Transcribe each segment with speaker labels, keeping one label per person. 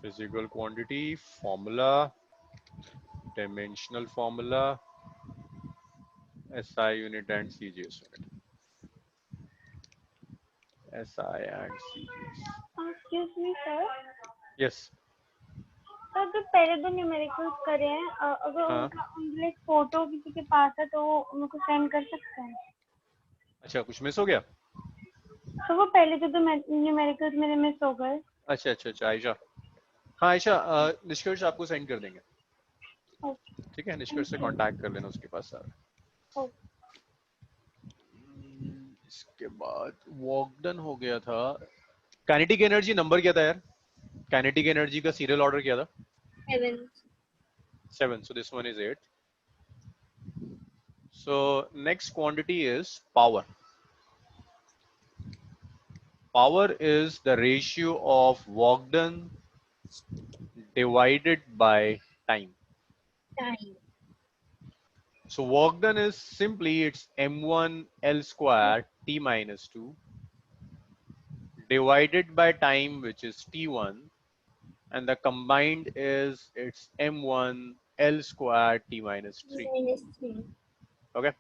Speaker 1: Physical quantity, formula, dimensional formula, SI unit and CGS unit. SI and CGS.
Speaker 2: Excuse me sir,
Speaker 1: Yes.
Speaker 2: Sir जो पहले दो numericals करे हैं, अगर
Speaker 1: हाँ.
Speaker 2: उनका उनके फोटो किसी के पास है तो उनको सेंड कर सकते हैं।
Speaker 1: अच्छा, कुछ मिस हो गया?
Speaker 2: तो वो पहले जो दो न्यूमेरिकल्स मेरे मिस हो गए।
Speaker 1: अच्छा अच्छा अच्छा, आयशा. हाँ आयशा, निष्कर्ष आपको सेंड कर देंगे.
Speaker 2: ओके,
Speaker 1: ठीक है, निष्कर्ष से
Speaker 2: थैंक यू।
Speaker 1: कांटेक्ट कर लेना उसके पास सारा.
Speaker 2: ओके,
Speaker 1: इसके बाद वॉक डन हो गया था. काइनेटिक एनर्जी नंबर क्या था यार? काइनेटिक एनर्जी का सीरियल ऑर्डर क्या था?
Speaker 2: 7।
Speaker 1: 7. So this one is 8. So next quantity is power. Power is the ratio of work done divided by time.
Speaker 2: Time.
Speaker 1: So work done is simply it's m1 L square t minus 2 divided by time, which is t1, and the combined is it's m1 L square t minus 3.
Speaker 2: -3।
Speaker 1: Okay.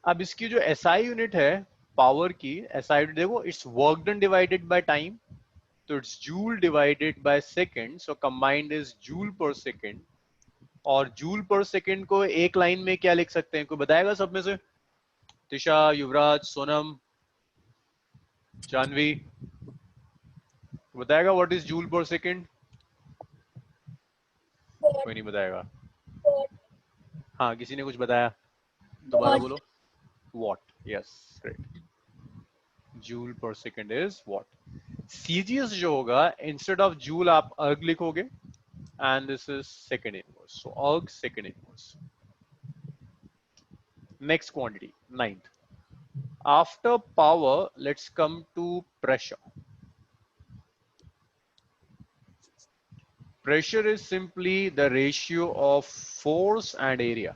Speaker 1: अब इसकी जो SI unit है power की, SI unit देखो, it's work done divided by time, तो it's joule divided by second, so combined is joule per second. और joule per second को एक लाइन में क्या लिख सकते हैं, कोई बताएगा सब में से? तिशा, युवराज, सोनम, जानवी, बताएगा what is joule per second? कोई नहीं बताएगा. हाँ, किसी ने कुछ बताया, दोबारा बोलो. What. Yes, great. Joule per second is what. CGS जो होगा, इंस्टेड ऑफ जूल आप अर्ग लिखोगे, and this is second inverse. So arg second inverse. Next quantity, ninth. After power, let's come to pressure. Pressure is simply the ratio of force and area.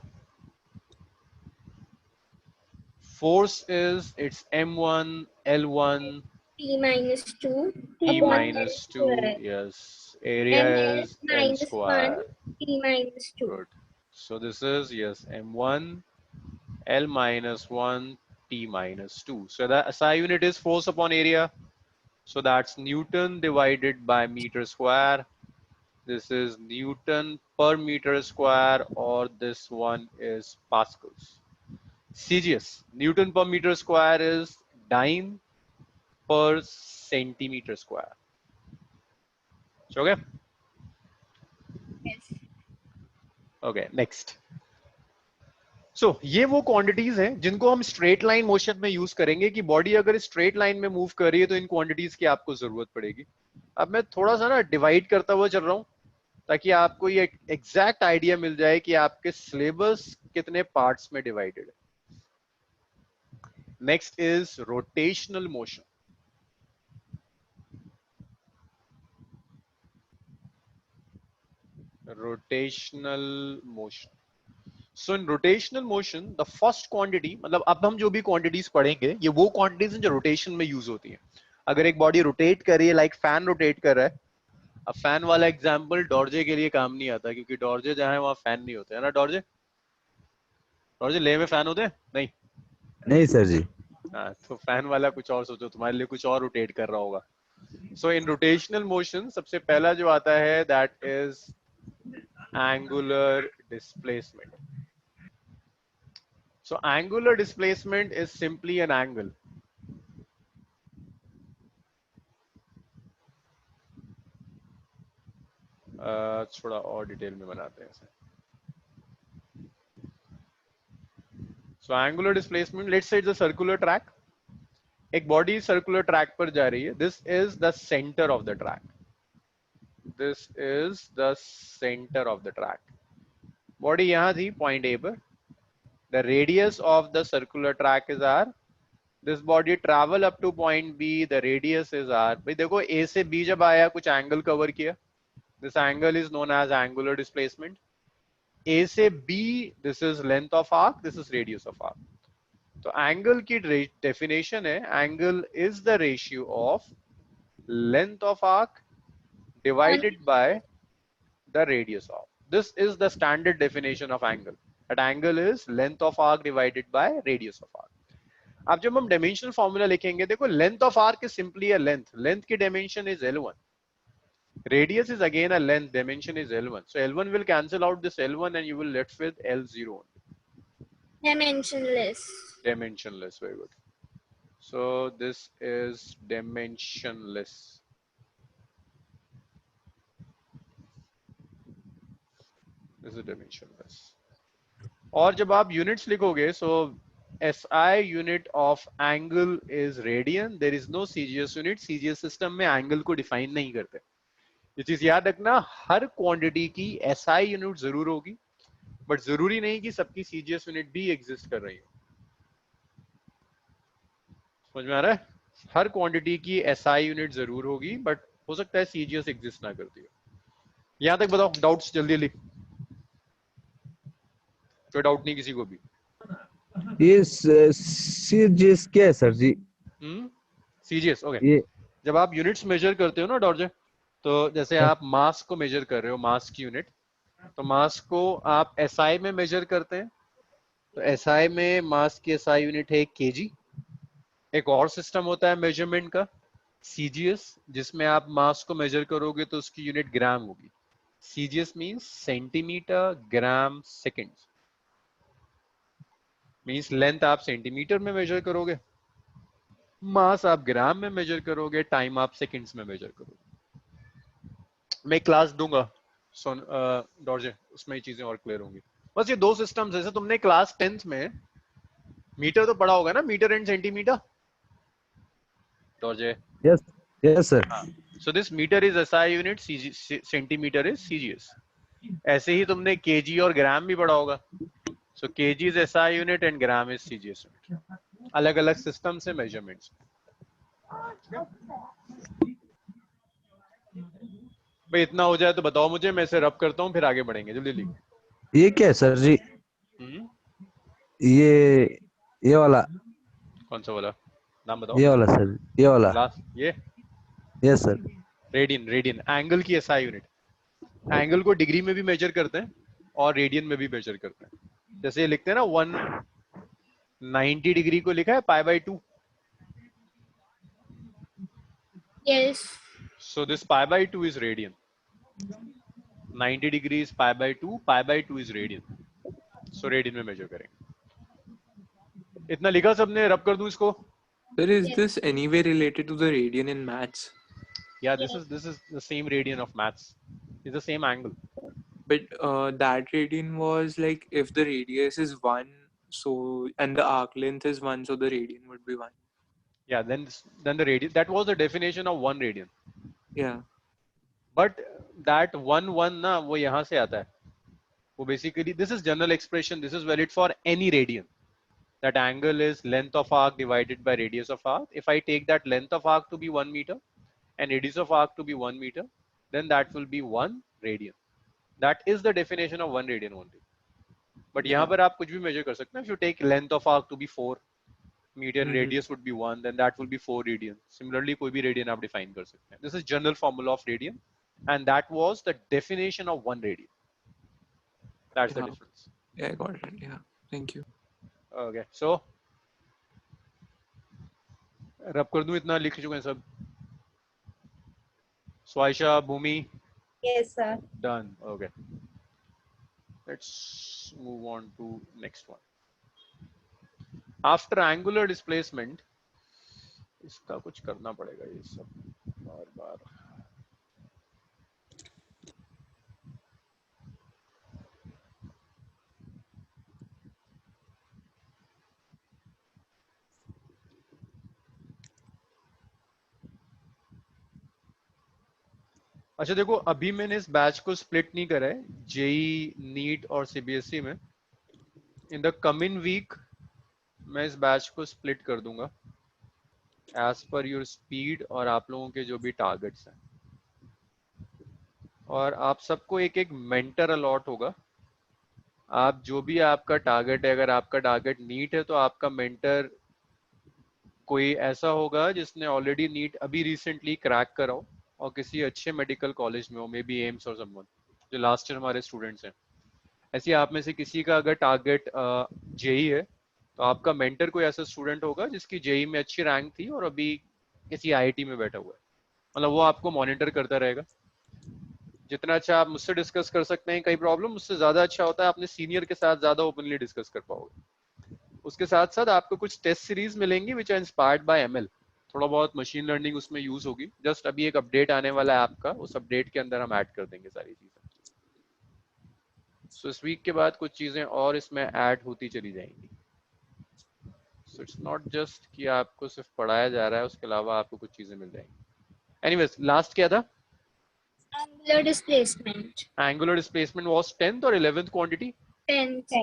Speaker 1: Force is it's m1 L1
Speaker 2: t minus 2
Speaker 1: t
Speaker 2: upon L
Speaker 1: minus 2.
Speaker 2: square,
Speaker 1: Yes, area
Speaker 2: and
Speaker 1: is L
Speaker 2: -1
Speaker 1: square.
Speaker 2: t minus 2.
Speaker 1: Good. So this is, yes, m1 L minus 1 t minus 2. So the SI unit is force upon area. So that's Newton divided by meter square. This is Newton per meter square, or this one is pascals. CGS, Newton per meter square is dyne per centimeter square. Okay?
Speaker 2: Yes.
Speaker 1: Okay, next. सो ये वो quantities हैं जिनको हम straight line motion में use करेंगे कि body अगर straight line में मूव कर रही है तो इन क्वांटिटीज की आपको जरूरत पड़ेगी. अब मैं थोड़ा सा ना डिवाइड करता हुआ चल रहा हूं ताकि आपको ये एग्जैक्ट आइडिया मिल जाए कि आपके सिलेबस कितने पार्ट्स में डिवाइडेड है. Next is rotational motion. Rotational motion. So in rotational motion the first quantity, मतलब अब हम जो भी क्वांटिटीज पढ़ेंगे ये वो क्वांटिटीज हैं जो रोटेशन में यूज होती हैं. अगर एक बॉडी रोटेट कर रही है, लाइक फैन रोटेट कर रहा है, अब फैन वाला एग्जांपल डॉर्जे के लिए काम नहीं आता क्योंकि डॉर्जे जहां है वहां फैन नहीं होते है ना. डॉर्जे, डॉर्जे ले में फैन होते हैं नहीं?
Speaker 3: नहीं सर जी.
Speaker 1: हाँ, तो फैन वाला कुछ और सोचो, तुम्हारे लिए कुछ और रोटेट कर रहा होगा. सो इन रोटेशनल मोशन सबसे पहला जो आता है that is angular displacement. So angular displacement is simply an angle. थोड़ा और डिटेल में बनाते हैं इसे. So angular displacement, let's say it's a circular track. एक बॉडी सर्कुलर ट्रैक पर जा रही है. This is the center of the track. This is the center of the track. Body यहां थी पॉइंट ए पर. The radius of the circular track is r. This body travel up to point B. The radius is r. भाई देखो A से B जब आया कुछ angle cover किया. This angle is known as angular displacement. A से B, this is length of arc, this is radius of arc. तो angle की डेफिनेशन है, angle is the ratio of length of arc divided by the radius of. This is the standard definition of angle. That angle is length of arc divided by radius of arc. अब जब हम dimensional formula लिखेंगे, देखो length of arc is simply a length. Length की dimension is L1. Radius is again a length. Dimension is L1. So L1 will cancel out this L1 and you will left with L0.
Speaker 3: Dimensionless.
Speaker 1: Dimensionless. Very good. So this is dimensionless. This is dimensionless. और जब आप units लिखोगे, so SI unit of angle is radian. There is no CGS unit. CGS system में angle को define नहीं करते. ये चीज याद रखना, हर क्वांटिटी की SI यूनिट जरूर होगी, बट जरूरी नहीं कि सबकी CGS यूनिट भी एग्जिस्ट कर रही हो. समझ में आ रहा है? हर क्वांटिटी की SI यूनिट जरूर होगी, बट हो सकता है CGS एग्जिस्ट ना करती हो. यहां तक बताओ, डाउट्स जल्दी जल्दी. कोई डाउट नहीं किसी को भी?
Speaker 4: ये CGS क्या है सर जी?
Speaker 1: CGS okay.
Speaker 4: ये
Speaker 1: जब आप यूनिट्स मेजर करते हो ना डॉर्जे, तो जैसे आप मास को मेजर कर रहे हो, मास की यूनिट, तो मास को आप SI में मेजर करते हैं. तो SI में मास की SI यूनिट है kg. एक और सिस्टम होता है मेजरमेंट का, CGS, जिसमें आप मास को मेजर करोगे तो उसकी यूनिट ग्राम होगी. CGS means centimetre gram seconds. Means length आप सेंटीमीटर में मेजर करोगे, मास आप ग्राम में मेजर करोगे, टाइम आप सेकंड्स में मेजर करोगे. मैं क्लास दूंगा डॉर्जे, उसमें ये चीजें और क्लियर होंगी. बस ये दो सिस्टम्स. जैसे तुमने क्लास 10th में मीटर तो पढ़ा होगा ना, metre and centimetre Dorje.
Speaker 4: Yes yes sir.
Speaker 1: So this metre is SI unit, centimetre is CGS. ऐसे ही तुमने kg और ग्राम भी पढ़ा होगा. सो kg is SI unit and gram is CGS unit. अलग अलग सिस्टम से मेजरमेंट्स. भाई इतना हो जाए तो बताओ मुझे, मैं इसे रब करता हूँ, फिर आगे बढ़ेंगे. जल्दी जल्दी.
Speaker 4: ये क्या है सर जी? ये वाला.
Speaker 1: कौन सा वाला? नाम बताओ.
Speaker 4: ये वाला सर, ये वाला.
Speaker 1: ये
Speaker 4: yes sir.
Speaker 1: Radian. Radian angle की SI यूनिट. एंगल को डिग्री में भी मेजर करते हैं और रेडियन में भी मेजर करते हैं. जैसे ये लिखते हैं ना, 190 डिग्री को लिखा है π/2.
Speaker 3: Yes.
Speaker 1: So this π/2 is radian. 90 degree is π/2. π/2 is radian. So radian में मेजर करेंगे. इतना लिखा सबने? रब कर दूं इसको?
Speaker 5: Sir, is this anyway related to the radian in maths?
Speaker 1: Yeah, this is the same radian of maths. It's the same angle.
Speaker 5: But that radian was like if the radius is 1, so and the arc length is 1, so the radian would be 1.
Speaker 1: Yeah, then the radian, that was the definition of 1 radian.
Speaker 5: Yeah.
Speaker 1: But that 1 ना, वो यहाँ से आता है. वो basically, this is general expression. This is valid for any radian. That angle is length of arc divided by radius of arc. If I take that length of arc to be 1 meter and radius of arc to be 1 meter, then that will be 1 radian. That is the definition of 1 radian only. But यहाँ पर आप कुछ भी measure कर सकते हैं. If you take length of arc to be 4 meter, radius would be 1, then that will be 4 radian. Similarly, कोई भी radian आप define कर सकते हैं. This is general formula of radian, and that was the definition of 1 radian. That's the difference.
Speaker 5: Yeah, I got it. Yeah. Thank you.
Speaker 1: Okay, so रब कर दूं? इतना लिख चुके हैं सब. स्वाइशा, भूमि?
Speaker 2: Yes, sir.
Speaker 1: Done. Okay. Let's move on to next one. After angular displacement, इसका कुछ करना पड़ेगा ये सब बार बार. अच्छा देखो, अभी मैंने इस बैच को स्प्लिट नहीं करा है जेई, नीट और सीबीएसई में. इन द कमिंग वीक मैं इस बैच को स्प्लिट कर दूंगा एज पर योर स्पीड और आप लोगों के जो भी टारगेट्स हैं. और आप सबको एक एक मेंटर अलॉट होगा. आप जो भी आपका टारगेट है, अगर आपका टारगेट नीट है तो आपका मेंटर कोई ऐसा होगा जिसने ऑलरेडी नीट अभी रिसेंटली क्रैक करा हो. और किसी अच्छे मेडिकल कॉलेज में हो, मे बी एम्स और समवन, जो लास्ट ईयर हमारे स्टूडेंट्स हैं, ऐसे आप में से किसी का अगर टारगेट जेई है, तो आपका मेंटर कोई ऐसा स्टूडेंट होगा जिसकी जेई में अच्छी रैंक थी और अभी किसी आईआईटी में बैठा हुआ है, मतलब वो आपको मॉनिटर करता रहेगा। जितना अच्छा आप मुझसे डिस्कस कर सकते हैं कई प्रॉब्लम, उससे ज्यादा अच्छा होता है अपने सीनियर के साथ ज्यादा ओपनली डिस्कस कर पाओगे। उसके साथ साथ आपको कुछ टेस्ट सीरीज मिलेंगी which are inspired by ML, थोड़ा बहुत मशीन लर्निंग उसमें यूज होगी। जस्ट अभी एक अपडेट आने वाला है ऐप का, उस अपडेट के अंदर हम ऐड कर देंगे सारी चीजें। सो इस वीक के बाद कुछ चीजें और इसमें ऐड होती चली जाएंगी। सो इट्स नॉट जस्ट कि आपको सिर्फ पढ़ाया जा रहा है, उसके अलावा आपको कुछ चीजें मिल जाएंगी। एनीवेज, लास्ट क्या था?
Speaker 3: Angular displacement.
Speaker 1: Angular displacement was 10th or 11th quantity?
Speaker 3: 10th.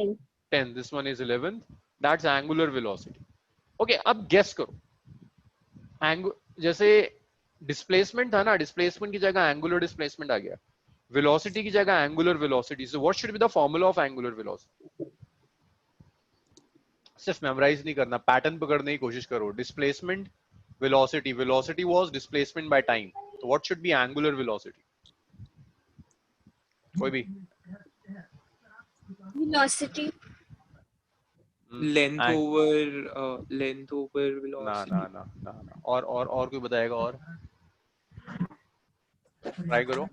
Speaker 1: 10th. This one is 11th. That's angular velocity. Okay, अब guess करो। जैसे डिस्प्लेसमेंट था ना, डिस्प्लेसमेंट की जगह एंगुलर डिस्प्लेसमेंट आ गया, वेलोसिटी की जगह angular velocity. So what should be the formula of angular velocity? सिर्फ मेमोराइज नहीं करना, पैटर्न पकड़ने की कोशिश करो। Displacement, velocity, velocity was displacement by time, तो what should be angular velocity? कोई भी?
Speaker 3: Velocity.
Speaker 5: Length
Speaker 1: Ang-
Speaker 5: over
Speaker 1: ना
Speaker 5: velocity.
Speaker 1: ना ना ना ना, और कोई बताएगा? और ट्राई करो।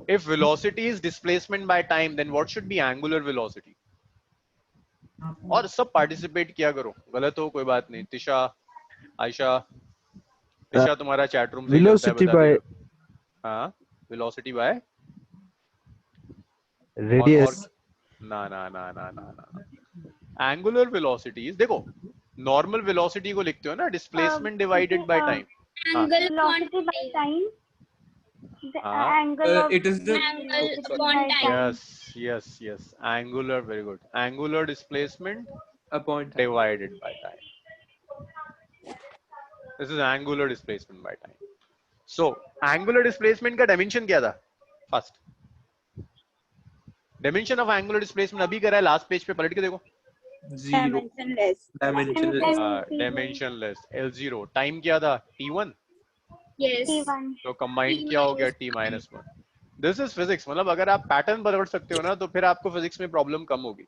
Speaker 1: If velocity is displacement by time, then what should be angular velocity? और सब पार्टिसिपेट किया करो, गलत हो कोई बात नहीं। तिशा, आयशा, तिशा तुम्हारा चैट रूम सही चलता है,
Speaker 4: Velocity
Speaker 1: बता
Speaker 4: by
Speaker 1: देगा। हाँ, वेलोसिटी बाय और
Speaker 4: radius.
Speaker 1: ना ना ना ना ना ना, एंगुलर वेलोसिटी देखो, नॉर्मल वेलोसिटी को लिखते हो ना, डिस्प्लेसमेंट डिवाइडेड बाय टाइम। हाँ
Speaker 3: Angle upon
Speaker 2: velocity by
Speaker 3: time.
Speaker 2: time. The
Speaker 1: हाँ,
Speaker 2: angle of
Speaker 5: It is the
Speaker 3: Angle
Speaker 5: okay, sorry.
Speaker 3: upon
Speaker 2: by
Speaker 3: time.
Speaker 2: time.
Speaker 1: yes, angular, very good, angular displacement
Speaker 5: Upon time.
Speaker 1: divided by time. This is angular displacement by time. So angular displacement का dimension क्या था? First dimension of angular displacement अभी करा है, last page पे पलट के देखो।
Speaker 5: Zero.
Speaker 2: Dimensionless.
Speaker 5: Dimensionless.
Speaker 1: Dimensionless, L0। Time क्या था? T1।
Speaker 3: Yes.
Speaker 2: T1.
Speaker 1: तो कंबाइंड
Speaker 3: T
Speaker 1: क्या हो गया?
Speaker 3: minus
Speaker 1: T
Speaker 3: one.
Speaker 1: minus 1। This is physics, मतलब अगर आप पैटर्न पकड़ सकते हो ना, तो फिर आपको फिजिक्स में प्रॉब्लम कम होगी।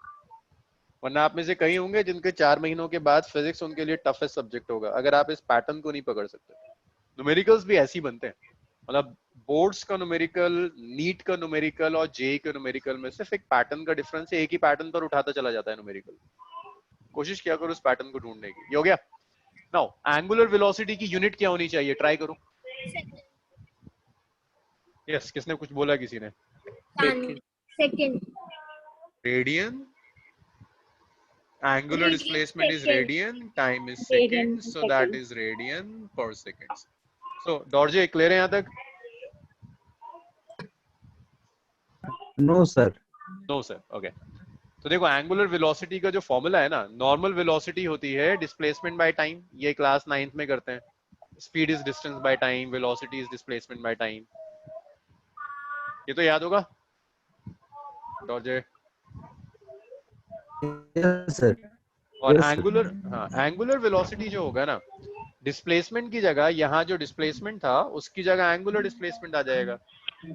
Speaker 1: वरना आप में से कई होंगे जिनके 4 महीनों के बाद फिजिक्स उनके लिए टफेस्ट सब्जेक्ट होगा, अगर आप इस पैटर्न को नहीं पकड़ सकते। न्यूमेरिकल्स भी ऐसे ही बनते हैं, मतलब बोर्ड्स का न्यूमेरिकल, नीट का न्यूमेरिकल और जेई का न्यूमेरिकल में सिर्फ एक पैटर्न का डिफरेंस है, एक ही पैटर्न पर उठाता चला जाता है न्यूमेरिकल। कोशिश किया करो उस पैटर्न को ढूंढने की। ये हो गया। नाउ एंगुलर वेलोसिटी की यूनिट क्या होनी चाहिए? ट्राई करो। यस, किसने कुछ बोला? किसी ने?
Speaker 5: Second.
Speaker 3: Second.
Speaker 1: Radian. Angular
Speaker 3: Radian
Speaker 1: displacement is
Speaker 3: second.
Speaker 1: radian, time is
Speaker 2: Radian
Speaker 1: second, so that
Speaker 2: second.
Speaker 1: is radian per second. So Dorje clear है यहाँ तक?
Speaker 4: No, sir.
Speaker 1: No sir, okay. तो देखो एंगुलर वेलोसिटी का जो फॉर्मूला है ना, नॉर्मल वेलोसिटी होती है डिस्प्लेसमेंट बाय टाइम, ये क्लास 9th में करते हैं। Speed is distance by time, velocity is displacement by time, ये तो याद होगा डॉर्जे।
Speaker 4: Yes, sir.
Speaker 1: और
Speaker 4: Yes, sir.
Speaker 1: एंगुलर, हाँ, एंगुलर वेलोसिटी जो होगा ना, डिस्प्लेसमेंट की जगह यहाँ जो डिस्प्लेसमेंट था उसकी जगह एंगुलर डिस्प्लेसमेंट आ जाएगा,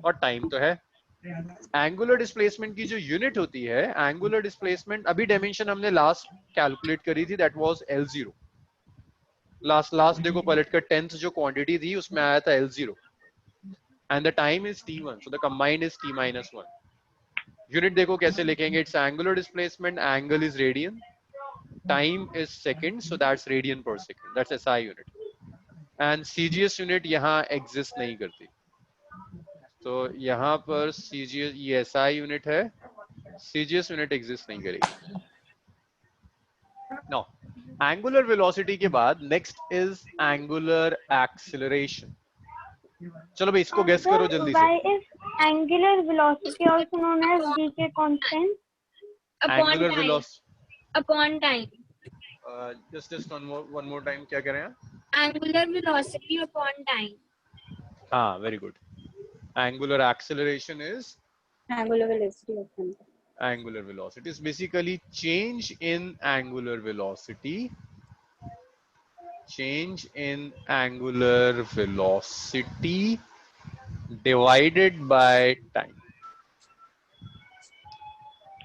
Speaker 1: और टाइम तो है। एंगुलर डिस्प्लेसमेंट की जो यूनिट होती है, एंगुलर डिस्प्लेसमेंट, अभी डायमेंशन हमने लास्ट कैलकुलेट करी थी, दैट वाज L0। लास्ट देखो पलट कर, 10th जो क्वांटिटी थी उसमें आया था L0, and the time is T1, so the combined is T minus 1। Unit देखो कैसे लिखेंगे, it's angular displacement, angle is radian, time is second, so that's radian per second, that's SI unit. And CGS unit यहाँ exist नहीं करती, तो यहाँ पर CGS, ये SI यूनिट है, CGS यूनिट एग्जिस्ट नहीं करेगी। नाउ एंगुलर वेलोसिटी के बाद नेक्स्ट इज एंगुलर एक्सीलरेशन। चलो भाई इसको गेस करो जल्दी से।
Speaker 2: Why is angular velocity also known as GK constant?
Speaker 3: Upon
Speaker 1: angular
Speaker 3: time.
Speaker 1: Velocity,
Speaker 3: Upon time.
Speaker 1: Just one more time, क्या कह रहे हैं?
Speaker 3: Angular velocity upon time.
Speaker 1: हाँ, very good. Angular acceleration is
Speaker 2: Angular velocity of something.
Speaker 1: angular velocity, is basically change in angular velocity change in angular velocity divided by time.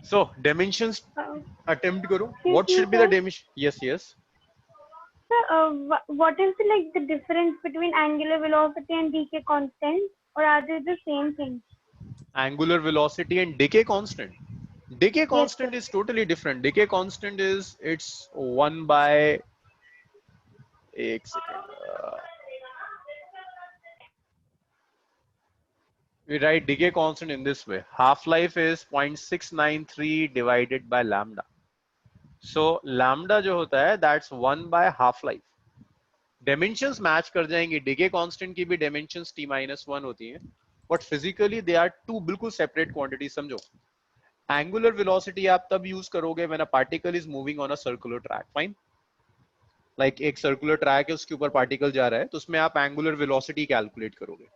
Speaker 1: So dimensions attempt karo. What should be the dimension? Yes, yes.
Speaker 2: What is the difference between angular velocity and decay constant, or are they the same thing?
Speaker 1: Angular velocity and decay constant. Decay constant
Speaker 2: sir.
Speaker 1: is totally different. Decay constant is it's 1 by एक second. We write decay constant in this way. Half-life is 0.693 divided by lambda. So lambda जो होता है that's 1 by half-life. Dimensions match कर जाएंगे. Decay constant की भी dimensions t-1 होती हैं. But physically they are two बिल्कुल separate quantities समझो. Angular velocity आप तब use करोगे when a particle is moving on a circular track. Fine. Like एक circular track है उसके ऊपर particle जा रहा है तो उसमें आप angular velocity calculate करोगे.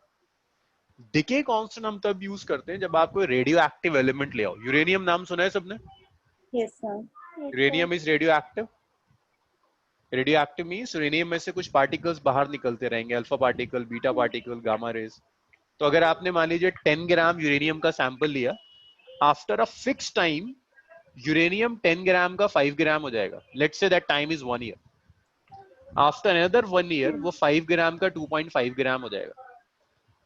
Speaker 1: डिके कांस्टेंट हम तब यूज करते हैं जब आप कोई रेडियो एक्टिव एलिमेंट ले आओ. यूरेनियम नाम सुना है सबने?
Speaker 2: Yes, sir.
Speaker 1: Uranium is radio active. Radio active means uranium में से कुछ पार्टिकल्स बाहर निकलते रहेंगे, alpha particle, beta particle, gamma rays. तो अगर आपने मान लीजिए 10 ग्राम यूरेनियम का सैंपल लिया, after a fix time uranium 10 ग्राम का 5 ग्राम हो जाएगा. Let's say that time is 1 year. After another 1 year वो 5 ग्राम का 2.5 ग्राम हो जाएगा.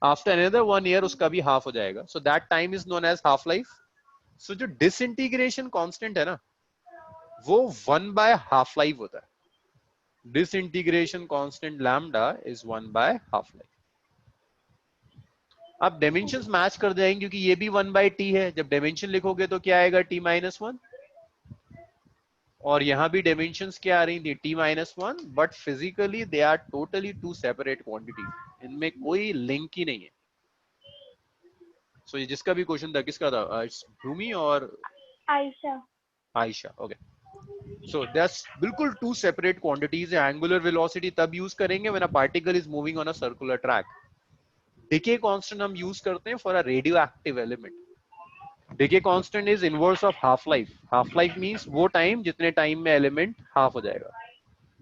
Speaker 1: After another 1 year उसका भी half हो जाएगा. So that time is known as half life. So जो disintegration constant है ना, वो 1 by half life होता है. Disintegration constant lambda is 1 by half life. आप dimensions match कर जाएंगे क्योंकि ये भी 1 by t है. जब dimension लिखोगे तो क्या आएगा? t-1. और यहाँ भी dimensions क्या आ रही थी? t-1. But physically they are totally two separate quantities. इनमें कोई लिंक ही नहीं है. So ये जिसका भी क्वेश्चन था किसका था? भूमि और आयशा. ओके. So that's बिल्कुल two separate quantities है. Angular velocity तब यूज करेंगे when a particle is moving on a circular track. Decay constant हम यूज करते हैं for a radioactive element. Decay constant is inverse of half life. Half life means वो time जितने time में element half हो जाएगा.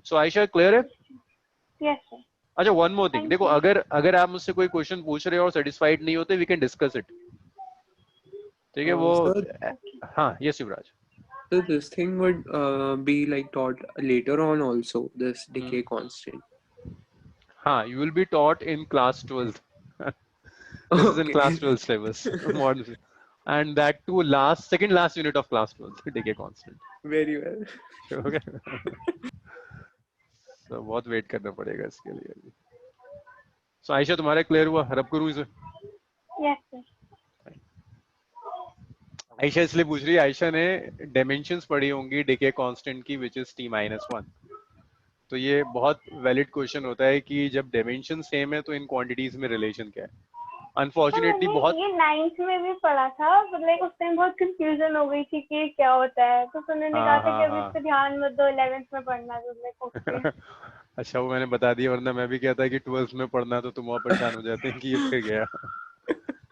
Speaker 1: So Ayesha clear है?
Speaker 2: Yes, sir.
Speaker 1: अच्छा, वन मोर थिंग. देखो अगर आप मुझसे कोई क्वेश्चन पूछ रहे हो और सेटिस्फाइड नहीं होते, वी कैन डिस्कस इट. ठीक है वो. हाँ, yes Yuvraj.
Speaker 5: So this thing would be like taught later on also, this decay constant.
Speaker 1: हाँ, you will be taught in class 12th. This is in class 12 syllabus. And that too second last unit of class 12, decay constant.
Speaker 5: Very well.
Speaker 1: Okay. So बहुत wait करना पड़ेगा इसके लिए. So Ayesha तुम्हारा clear हुआ? रब करूँ इसे?
Speaker 2: Yes, sir.
Speaker 1: आयशा इसलिए पूछ रही है, आयशा ने डायमेंशंस पढ़ी होंगी डिके कांस्टेंट की विच इज t-1. तो ये बहुत वैलिड क्वेश्चन होता है कि जब डायमेंशन सेम है तो इन क्वांटिटीज में रिलेशन क्या है. अनफॉर्चुनेटली बहुत
Speaker 2: ये 9th में भी पढ़ा था, मतलब उस टाइम बहुत कंफ्यूजन हो गई थी कि क्या होता है, तो सुनने ने कहा था कि अभी इस पे ध्यान मत दो, 11th में पढ़ना है. तो ओके.
Speaker 1: अच्छा, वो मैंने बता दिया, वरना मैं भी कहता कि 12th में पढ़ना, तो तुम और परेशान हो जाते हैं कि ये फिर गया.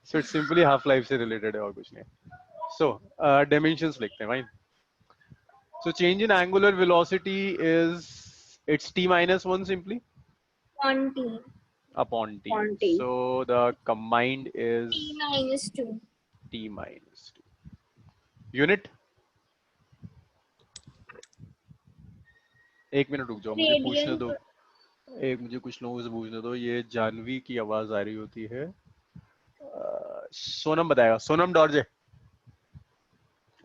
Speaker 1: So it's simply half life से रिलेटेड है और कुछ नहीं. सो डायमेंशंस लिखते हैं भाई. So change in angular velocity is it's t-1 simply
Speaker 3: upon t.
Speaker 1: Upon t.
Speaker 3: Upon t.
Speaker 1: So the combined is
Speaker 3: t-2.
Speaker 1: t-2. Unit. एक मिनट रुक जाओ, मुझे पूछने दो. मुझे कुछ लोगों से पूछने दो. ये जानवी की आवाज आ रही होती है. सोनम बताएगा. सोनम डॉर्जे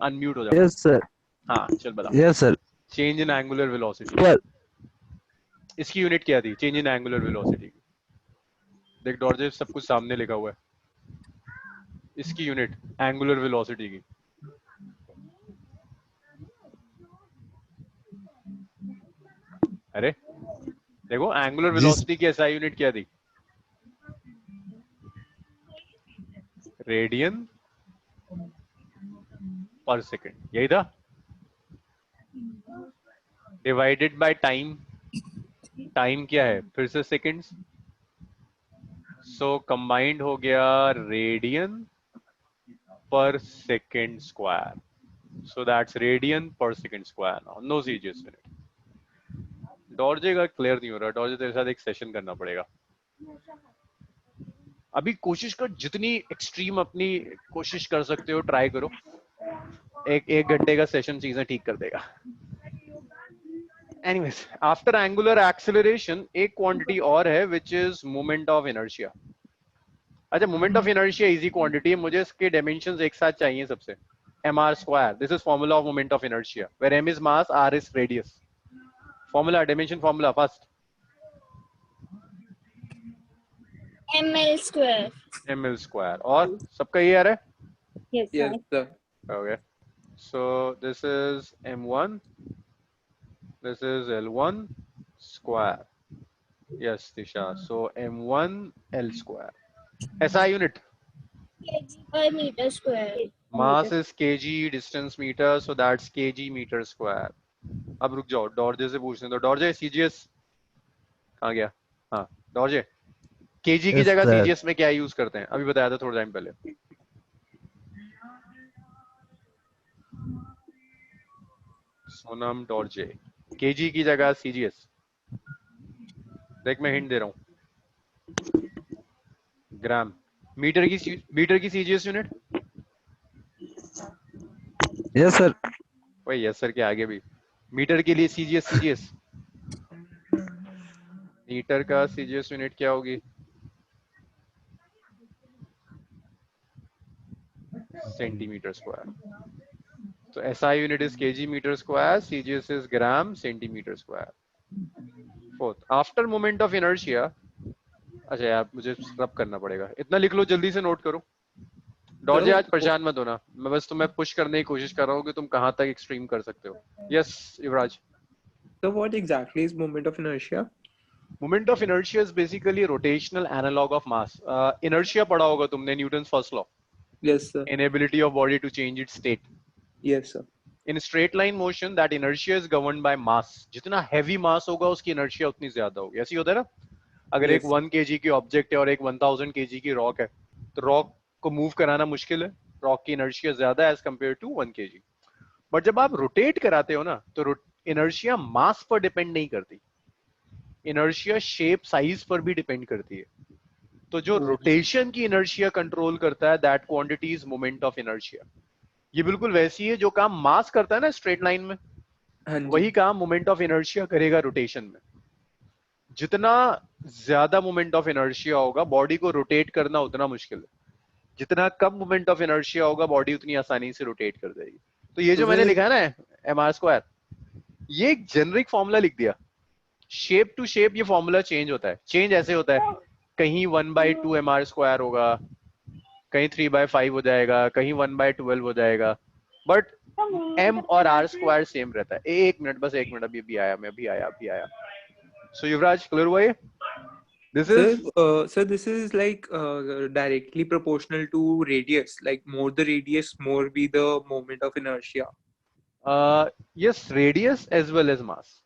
Speaker 1: अनम्यूट हो जाओ.
Speaker 4: Yes, sir.
Speaker 1: हाँ चल बता.
Speaker 4: Yes, sir.
Speaker 1: Change in angular velocity.
Speaker 4: Well,
Speaker 1: इसकी यूनिट क्या थी? Change in angular velocity. देख डॉर्जे, सब कुछ सामने लिखा हुआ है. इसकी यूनिट एंगुलर वेलोसिटी की. अरे देखो, एंगुलर वेलोसिटी की एसआई यूनिट क्या थी? Radian per second. यही था. Divided by time. टाइम क्या है? फिर से सेकेंड्स. सो कंबाइंड हो गया radian per second square. So that's radian per second square. Now no CGS unit. Dorje का क्लियर नहीं हो रहा, डॉर्जे तेरे साथ एक सेशन करना पड़ेगा अभी। कोशिश कर, जितनी एक्सट्रीम अपनी कोशिश कर सकते हो ट्राई करो, एक घंटे का सेशन चीजें ठीक कर देगा। एनीवेज, आफ्टर एंगुलर एक्सेलरेशन एक क्वांटिटी और है which is moment of inertia. अच्छा, moment of inertia easy quantity है, मुझे इसके डायमेंशंस एक साथ चाहिए सबसे। mr square, this is formula of moment of inertia where m is mass, r is radius. Formula, dimension formula first.
Speaker 3: ml square.
Speaker 1: ml square. और सबका ये आ रहा है?
Speaker 2: Yes,
Speaker 5: Yes, sir.
Speaker 1: Okay. So this is m1, this is l1 square. Yes, Tisha. So m1 l square. SI unit.
Speaker 3: kg per meter square.
Speaker 1: Mass is kg, distance meter, so that's kg meter square. अब रुक जाओ, डॉर्जे से पूछने दो। डॉर्जे, CGS कहाँ गया? हाँ, डॉर्जे, KG की
Speaker 4: Yes,
Speaker 1: जगह
Speaker 4: sir.
Speaker 1: सीजीएस में क्या यूज करते हैं? अभी बताया था थोड़ा टाइम पहले। सोनम डॉर्जे, केजी की जगह सीजीएस। देख, मैं हिंट दे रहा हूँ। ग्राम। मीटर की सीजीएस यूनिट।
Speaker 4: Yes, sir.
Speaker 1: वही यस सर के आगे भी मीटर के लिए सीजीएस। मीटर का सीजीएस यूनिट क्या होगी? Centimetre square. तो SI unit is KG metre square, CGS is gram centimetre square. Fourth, after moment of inertia. अच्छा यार, मुझे रब करना पड़ेगा, इतना लिख लो, जल्दी से नोट करो। डॉर्जे, आज परेशान मत होना, मैं बस तुम्हें पुश करने की कोशिश कर रहा हूँ कि तुम कहाँ तक एक्सट्रीम कर सकते हो। Yes Yuvraj.
Speaker 5: So what exactly is moment of inertia?
Speaker 1: Moment of inertia is basically rotational analogue of mass. Inertia पढ़ा होगा तुमने, Newton's first law,
Speaker 5: Yes, sir.
Speaker 1: Inability of body to change its state.
Speaker 5: Yes, sir.
Speaker 1: In straight line motion that inertia is governed by mass. जितना heavy मास होगा उसकी inertia उतनी ज्यादा होगी। ऐसी होता है ना, अगर एक
Speaker 5: Yes.
Speaker 1: 1 kg की ऑब्जेक्ट है और एक 1000 kg की रॉक है, तो रॉक को मूव कराना मुश्किल है, रॉक की इनर्शिया ज्यादा है as compare to 1 kg। But जब आप रोटेट कराते हो ना, तो इनर्शिया मास पर डिपेंड नहीं करती, इनर्शिया शेप साइज पर भी डिपेंड करती है। तो जो रोटेशन की इनर्शिया कंट्रोल करता है, that quantity is moment of inertia. ये बिल्कुल वैसी है जो काम मास करता है ना स्ट्रेट लाइन में,
Speaker 5: हाँ जी.
Speaker 1: वही काम मोमेंट ऑफ इनर्शिया करेगा रोटेशन में। जितना ज्यादा मोमेंट ऑफ इनर्शिया होगा, बॉडी को रोटेट करना उतना मुश्किल है। जितना कम मोमेंट ऑफ इनर्शिया होगा, बॉडी उतनी आसानी से रोटेट कर देगी। तो ये जो मैंने लिखा है ना, एमआर स्क्वायर, ये एक जेनरिक फॉर्मूला लिख दिया। शेप टू शेप ये फॉर्मूला चेंज होता है। चेंज ऐसे होता है, कहीं 1/2 mr स्क्वायर होगा, कहीं 3/5 हो जाएगा, कहीं 1/12 हो जाएगा, बट m और r स्क्वायर सेम रहता है। एक मिनट, बस एक मिनट, अभी आया। सो युवराज, क्लियर हुआ ये? This
Speaker 5: Sir,
Speaker 1: is
Speaker 5: sir, this is like directly proportional to radius. Like more the radius, more be the moment of inertia.
Speaker 1: yes, radius as well as mass.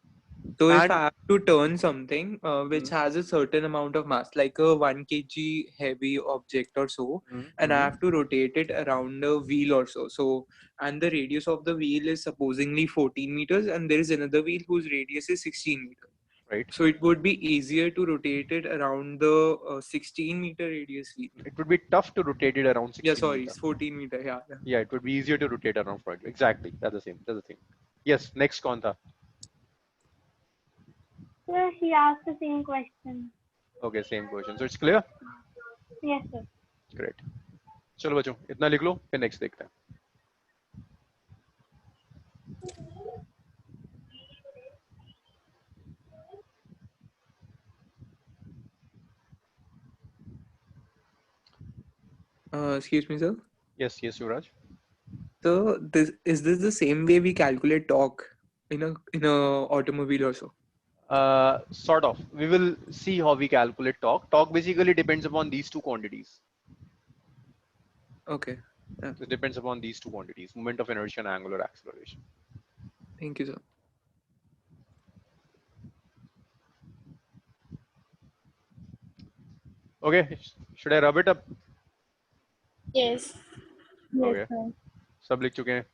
Speaker 5: So if
Speaker 1: And
Speaker 5: I have to turn something which has a certain amount of mass, like a 1 kg heavy object or so, and I have to rotate it around a wheel or so. So, and the radius of the wheel is supposedly 14 meters, and there is another wheel whose radius is 16 meters.
Speaker 1: right,
Speaker 5: So it would be easier to rotate it around the 16-meter radius wheel.
Speaker 1: it would be tough to rotate it around 16
Speaker 5: Yeah, sorry,
Speaker 1: meter.
Speaker 5: it's 14 meter. Yeah.
Speaker 1: Yeah, it would be easier to rotate around for it. Exactly, that's the same. That's the thing. Yes, next कौन था?
Speaker 2: Sir, he asked the same question.
Speaker 1: Okay, same question. So it's clear?
Speaker 2: Yes, sir.
Speaker 1: Great. चलो बच्चों, इतना लिख लो, फिर next देखते हैं।
Speaker 5: Excuse me, sir.
Speaker 1: Yes, Yuvraj.
Speaker 5: So is this the same way we calculate torque in a automobile also?
Speaker 1: Sort of. We will see how we calculate torque. Torque basically depends upon these two quantities.
Speaker 5: Okay. Yeah.
Speaker 1: It depends upon these two quantities: moment of inertia and angular acceleration.
Speaker 5: Thank you, sir.
Speaker 1: Okay, should I rub it up?
Speaker 3: Yes.
Speaker 1: Okay.
Speaker 2: Yes, sir.
Speaker 1: सब लिख चुके हैं।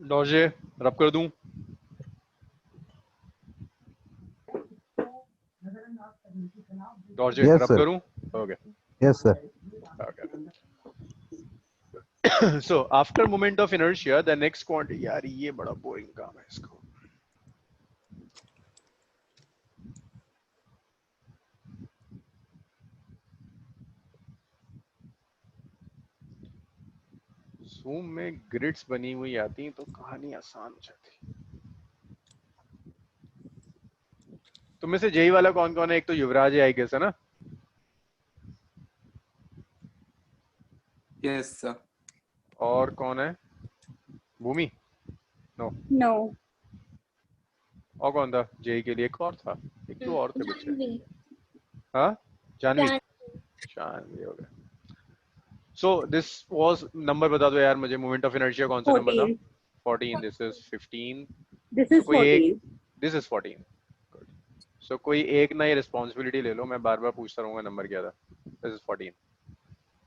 Speaker 1: डॉर्जे, रब कर दूं? Dorje,
Speaker 4: Yes,
Speaker 1: rub
Speaker 4: sir.
Speaker 1: करूं? Okay.
Speaker 4: Yes, sir.
Speaker 1: Okay. So after moment of inertia, the next quantity, यार ये बड़ा boring काम है इसको. Zoom में grids बनी हुई आती तो कहानी आसान हो जाती. तुम में से जेई वाला कौन कौन है? एक तो युवराज है आई गेस, है ना?
Speaker 5: Yes, sir.
Speaker 1: और कौन है? भूमि? नो.
Speaker 2: नो.
Speaker 1: और कौन था जेई के लिए? एक और था, एक तो और थे बच्चे.
Speaker 3: जानवी.
Speaker 1: हाँ, जानवी.
Speaker 3: जानवी.
Speaker 1: जानवी हो गया. So this was number बता दो यार मुझे. मोमेंट ऑफ इनर्शिया कौन सा नंबर था? 14. This is 15.
Speaker 2: This
Speaker 1: So
Speaker 2: is
Speaker 1: कोई एक.
Speaker 2: 14.
Speaker 1: This is 14. Good. So कोई एक ना ये रिस्पॉन्सिबिलिटी ले लो, मैं बार बार पूछता रहूंगा नंबर क्या था. This is 14.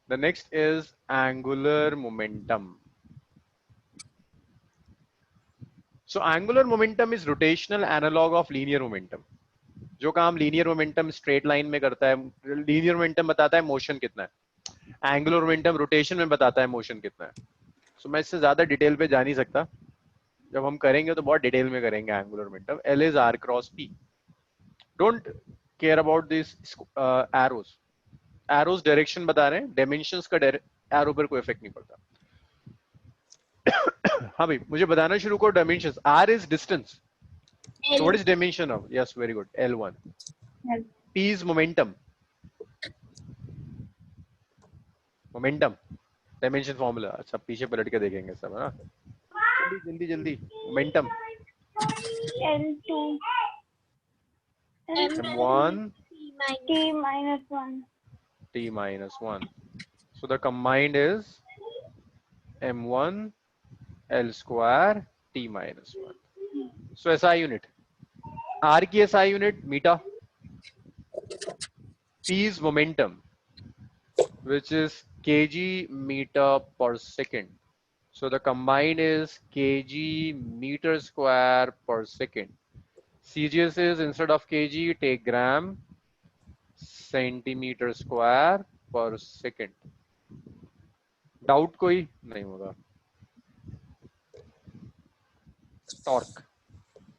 Speaker 1: The next is angular momentum. So angular momentum is rotational analog of linear momentum. जो काम लीनियर मोमेंटम स्ट्रेट लाइन में करता है, लीनियर मोमेंटम बताता है मोशन कितना है. एंगुलर मोमेंटम रोटेशन में बताता है मोशन कितना है. सो मैं इससे ज्यादा डिटेल पे जा नहीं सकता. जब हम करेंगे तो बहुत डिटेल में करेंगे angular momentum. L is R cross P. Don't care about this arrows. Arrows direction बता रहे हैं, डायमेंशंस का एरो पर कोई इफेक्ट नहीं पड़ता. हाँ भाई, मुझे बताना शुरू करो dimensions. R is distance. So what is dimension of? Yes, very good. L1.
Speaker 2: L.
Speaker 1: P is momentum. Momentum. Dimension formula. अच्छा पीछे पलट के देखेंगे सब, है ना? जल्दी जल्दी जल्दी. Momentum.
Speaker 2: L2.
Speaker 1: M1
Speaker 2: T minus 1.
Speaker 1: T minus 1. So the combined is M1 L square T minus 1. So SI unit. R की SI unit meter. P is momentum, which is kg meter per second. So the combined is kg meter square per second. CGS is instead of kg take gram centimeter square per second. Doubt कोई नहीं होगा. Torque.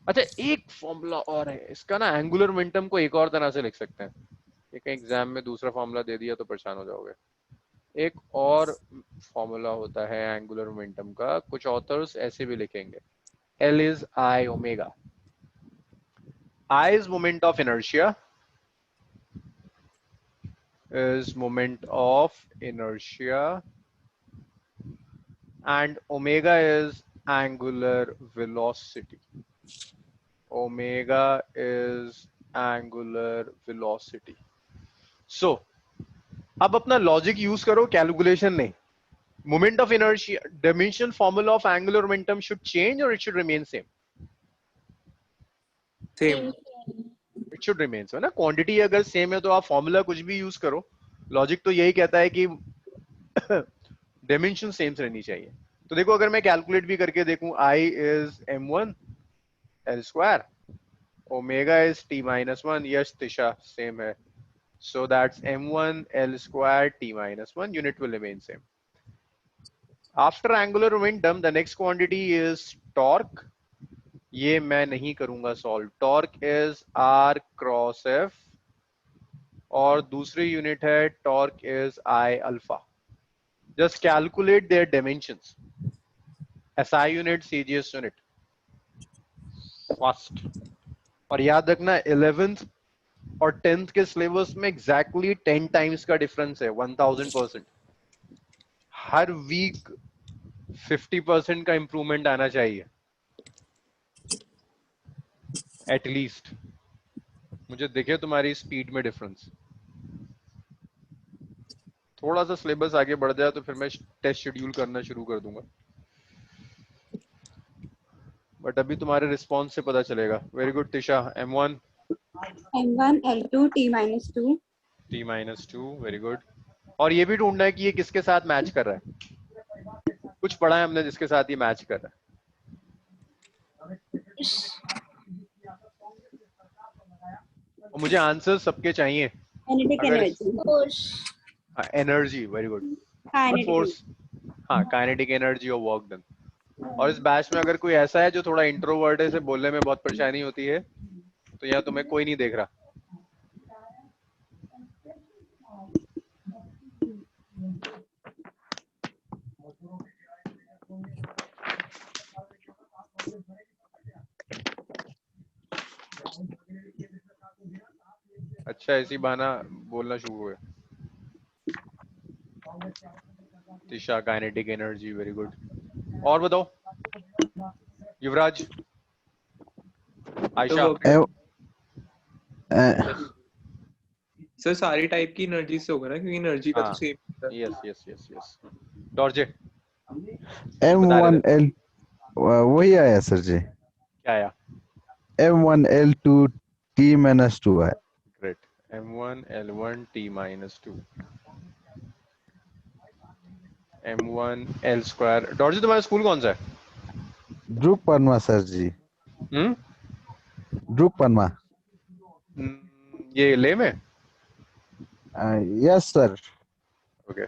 Speaker 1: अच्छा एक formula और है इसका ना. Angular momentum को एक और तरह से लिख सकते हैं. एक एग्जाम में दूसरा फॉर्मूला दे दिया तो परेशान हो जाओगे. एक और फॉर्मूला होता है एंगुलर मोमेंटम का. कुछ ऑथर्स ऐसे भी लिखेंगे. L is I omega. I is moment of inertia. Is moment of inertia. And omega is angular velocity. Omega is angular velocity. So, अब अपना लॉजिक यूज करो, कैलकुलेशन नहीं. Moment of inertia, dimension formula of angular momentum should change or it should remain same?
Speaker 5: Same.
Speaker 1: It should remain same. ना quantity अगर same है तो आप formula कुछ भी यूज करो. लॉजिक तो यही कहता है कि डायमेंशन सेम रहनी चाहिए. तो देखो अगर मैं कैलकुलेट भी करके देखूं, I is m1 L square, omega is t minus 1. Yes, Tisha, same है. So that's m1 L square t minus 1. Unit will remain same. After angular momentum, the next quantity is torque. ये मैं नहीं करूंगा solve. Torque is R cross F और दूसरी unit है torque is I alpha. Just calculate their dimensions. SI unit, CGS unit. Fast. और याद रखना 11th और 10th के सिलेबस में exactly 10 times का डिफरेंस है. 1000%. हर वीक 50% का इंप्रूवमेंट आना चाहिए एटलीस्ट. मुझे दिखे तुम्हारी स्पीड में डिफरेंस. थोड़ा सा सिलेबस आगे बढ़ जाए तो फिर मैं टेस्ट शेड्यूल करना शुरू कर दूंगा. बट अभी तुम्हारे रिस्पॉन्स से पता चलेगा. Very good Tisha. M1
Speaker 2: M1 L2 T minus 2.
Speaker 1: T minus 2. Very good. और ये भी ढूंढना है कि ये किसके साथ मैच कर रहा है. कुछ पढ़ा है हमने जिसके साथ ये मैच कर रहा है. और मुझे आंसर सबके चाहिए.
Speaker 6: Kinetic
Speaker 1: अगर
Speaker 6: energy.
Speaker 3: Force.
Speaker 1: Energy, very good.
Speaker 6: हाँ,
Speaker 1: नॉट
Speaker 6: kinetic
Speaker 1: फोर्स. हाँ, काइनेटिक एनर्जी और वर्क डन. और इस बैच में अगर कोई ऐसा है जो थोड़ा इंट्रोवर्ट है, से बोलने में बहुत परेशानी होती है, तो यहाँ तुम्हें कोई नहीं देख रहा. अच्छा, इसी बहाना बोलना शुरू हुए. Tisha, kinetic energy, very good. और बताओ युवराज, आयशा.
Speaker 5: तो
Speaker 4: uh,
Speaker 5: सर सारी टाइप की एनर्जी से होगा ना, क्योंकि एनर्जी का तो
Speaker 1: हाँ.
Speaker 5: Same.
Speaker 1: Yes yes yes yes. Dorje, बता रहे थे.
Speaker 4: M1L वही आया सर जी.
Speaker 1: क्या आया?
Speaker 4: M1L2 T-2 है.
Speaker 1: Great. M1 L1 T minus 2. M1 L square. Dorje, तुम्हारा स्कूल कौन सा है?
Speaker 4: ध्रुव परमा सर जी. ध्रुव परमा.
Speaker 1: ये ले में.
Speaker 4: Yes sir.
Speaker 1: Okay.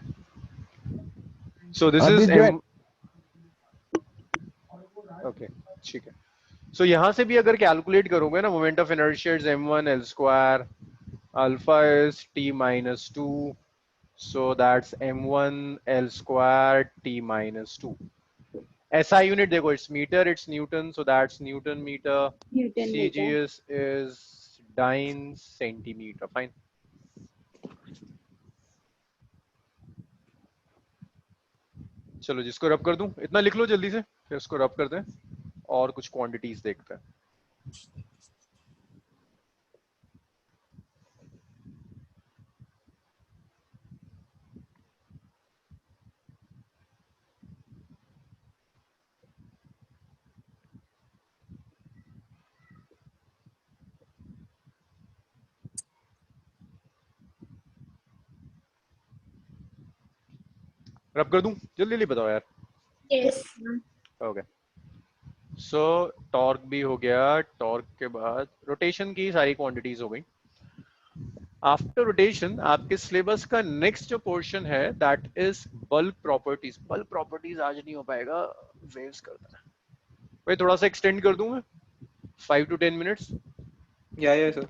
Speaker 1: So this
Speaker 4: अभी
Speaker 1: इज
Speaker 4: ज्वाइन.
Speaker 1: ओके, ठीक है. सो यहाँ से भी अगर कैलकुलेट करोगे ना, moment of inertia is M1 L square, alpha is T minus 2, so that's M1 L square T minus 2. SI unit देखो, it's meter, it's Newton, so that's Newton meter.
Speaker 6: Newton meter.
Speaker 1: CGS is dyne centimeter. Fine. चलो, जिसको रब कर दूं, इतना लिख लो जल्दी से, फिर उसको रब करते हैं और कुछ क्वांटिटीज देखते हैं. रब कर दूं, जल्दी जल्दी बताओ यार.
Speaker 3: Yes.
Speaker 1: ओके. सो टॉर्क भी हो गया. टॉर्क के बाद रोटेशन की सारी क्वांटिटीज हो गई. आफ्टर रोटेशन आपके सिलेबस का नेक्स्ट जो पोर्शन है, that is bulk properties. Bulk properties आज नहीं हो पाएगा, वेव्स करता है भाई. थोड़ा सा एक्सटेंड कर दूं मैं, 5 to 10 मिनट्स.
Speaker 5: या सर.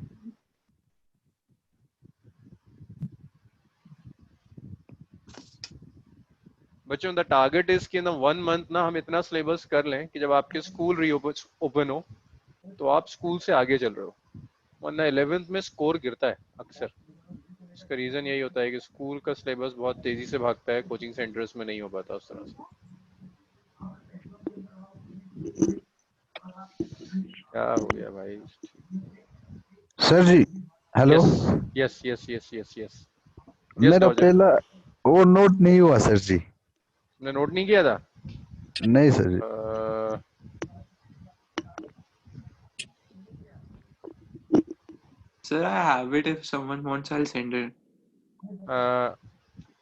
Speaker 1: बच्चों, द टारगेट इज कि ना 1 मंथ ना हम इतना सिलेबस कर लें कि जब आपके स्कूल रीओपन हो तो आप स्कूल से आगे चल रहे हो. वरना 11th में स्कोर गिरता है अक्सर. इसका रीजन यही होता है कि स्कूल का सिलेबस बहुत तेजी से भागता है, कोचिंग सेंटर्स में नहीं हो पाता उस तरह से. क्या हो गया भाई?
Speaker 4: Sir ji hello.
Speaker 1: Yes yes yes yes yes.
Speaker 4: मेरा पहला वो नोट नहीं हुआ सर जी.
Speaker 1: तुमने नोट नहीं किया था?
Speaker 4: नहीं sir ji.
Speaker 5: Sir, I have it. If someone wants, I'll send it.